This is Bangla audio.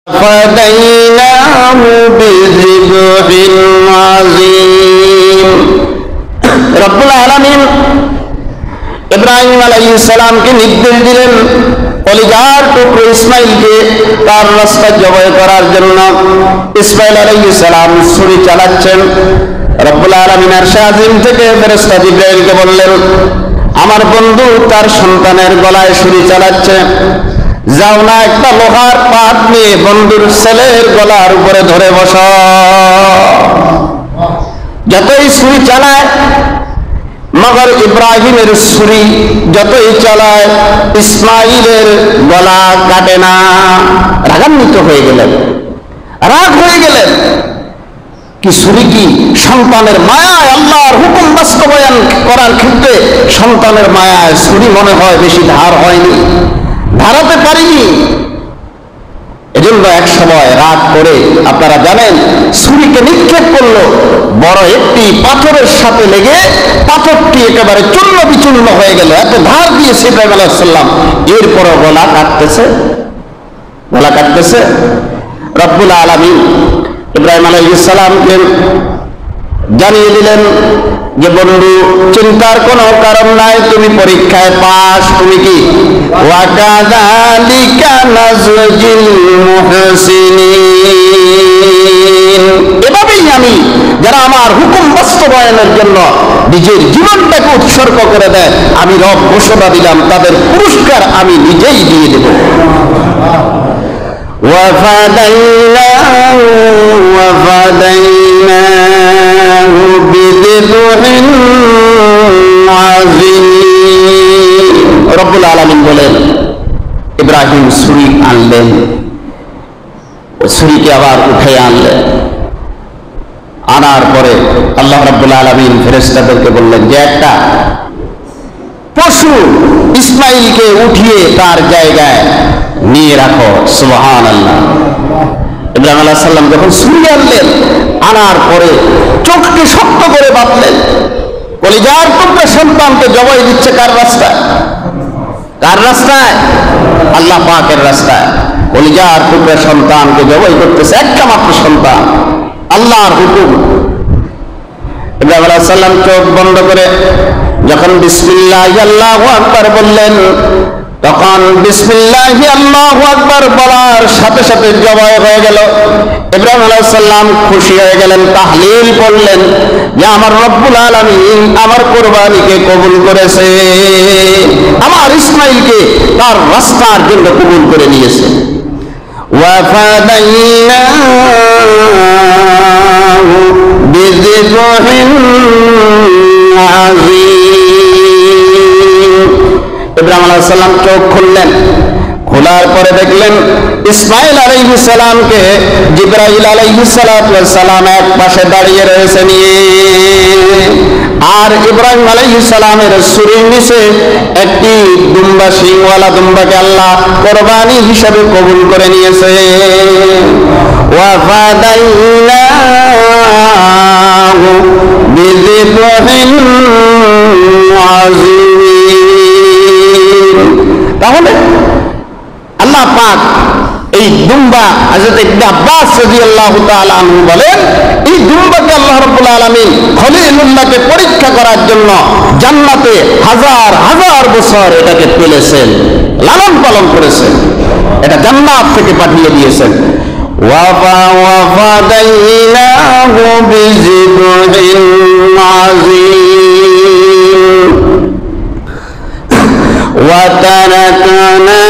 فديناه بذبح عظيم রব্বুল আলামিন ইব্রাহিম আলাইহিস সালামকে নির্দেশ দিলেন কলিজার টুকরো ইসমাইলকে তার রাস্তা জবাই করার জন্য। ইসমাইল আলাইহিস সালাম ছুরি চালাচ্ছেন। রব্বুল আলামিন আরশে আজিম থেকে ফেরেশতা জিবরাইলকে বললেন, আমার বন্ধু তার সন্তানের গলায় ছুরি চালাচ্ছে, যাও না একটা লোহার পাত নিয়ে বন্ধুর ছেলের গলার উপরে ধরে বস। যতই ছুরি চালায় মগর ইব্রাহিমের ছুরি যতই চালায় ইসমাইলের গলা কাটে না। রাগান্বিত হয়ে গেলেন, রাগ হয়ে গেলেন। কি ছুরি কি সন্তানের মায়ায় আল্লাহর হুকুম বাস্তবায়ন করার ক্ষেত্রে সন্তানের মায়ায় ছুরি মনে হয় বেশি ধার হয়নি, ধারাতে পারিনি। এজন্য এক সময় রাগ করে আপনারা জানেন ছুরিকে নিক্ষেপ করলো, বড় একটি পাথরের সাথে লেগে পাথরটি একেবারে চূর্ণ বিচূর্ণ হয়ে গেল। এত ধার দিয়েছে ইব্রাহিম আলাইহিস সালাম, এরপরও গলা কাটতেছে। রব্বুল আলামিন ইব্রাহিম আলাইহিস সালামকে জানিয়ে দিলেন যে বন্ধু চিন্তার কোনো কারণ নাই, তুমি পরীক্ষায় পাস। তুমি কি ওয়াকাযালিকা নাজজিল মুহসিনিন, এভাবেই আমি যারা আমার হুকুম বাস্তবায়নের জন্য নিজের জীবনটাকে উৎসর্গ করে দেয়, আমি রব ঘোষণা দিলাম তাদের পুরস্কার আমি নিজেই দিয়ে দেব। وفديناه بذبح عظيم রব্বুল আলামিন বলেন, ইব্রাহিম ছুরি আনলেন, ছুরিকে আবার উঠে আনলেন। আনার পরে আল্লাহ রাব্বুল আলামিন ফেরেশতাদেরকে বললেন যে একটা পশু ইসমাইলকে উঠিয়ে তার জায়গায় নিয়ে রাখো। সুবহানাল্লাহ। ইব্রাহিম আলাইহিস সালাম যখন ছুরি আনলেন, আনার পরে চোখকে শক্ত করে বাঁধলেন। কলিজার টুকরা সন্তানকে জবাই দিচ্ছে কার রাস্তায়? আল্লাহ পাকের রাস্তায়। কলিজার টুকরা সন্তানকে জবাই করতেছে, একটা মাত্র সন্তান, আল্লাহর হুকুম। ইব্রাহিম আলাইহিস সালাম চোখ বন্ধ করে যখন বিসমিল্লাহি আল্লাহু আকবার বললেন, তখন বিসমিল্লাহি আল্লাহু আকবার বলার সাথে সাথে জবাই হয়ে গেল। ইব্রাহিম আলাইহিস সালাম খুশি হয়ে গেলেন, তাহলিল পড়লেন যে আমার রব্বুল আলামিন আমার কুরবানিকে কবুল করেছে, আমার ইসমাইলকে তার রাস্তার জন্য কবুল করে নিয়েছে। ওয়া ফাদাইনাহু বিযিবহিন আযীম। ইব্রাহিম আলাইহিস সালাম চোখ খুললেন, খোলার পরে দেখলেন ইসমাইল আলাইহিস সালামকে জিবরাইল আলাইহিস সালাম এক পাশে দাঁড়িয়ে রয়েছে নিয়ে, আর ইব্রাহিম আলাইহিস সালামের ছুরির নিচে একটি দুম্বা, সিংওয়ালা দুম্বাকে আল্লাহ কুরবানি হিসেবে কবুল করে নিয়েছে। ওয়া ফাদাইনাহু বিযিবহিন আযীম। তাহলে আল্লাহ পাক এই দুম্বা, হযরত ইবনে আব্বাস রাদিয়াল্লাহু তাআলা আনহু বলেন, এই দুম্বাকে আল্লাহ রাব্বুল আলামিন খলিলুল্লাহকে পরীক্ষা করার জন্য জান্নাতে হাজার হাজার বছর এটাকে তুলেছেন, লালন পালন করেছেন, এটা জান্নাত থেকে পাঠিয়ে দিয়েছেন। ওয়া ফাদাইনাহু বিযিবহিন আযীম ওয়া তারাকনা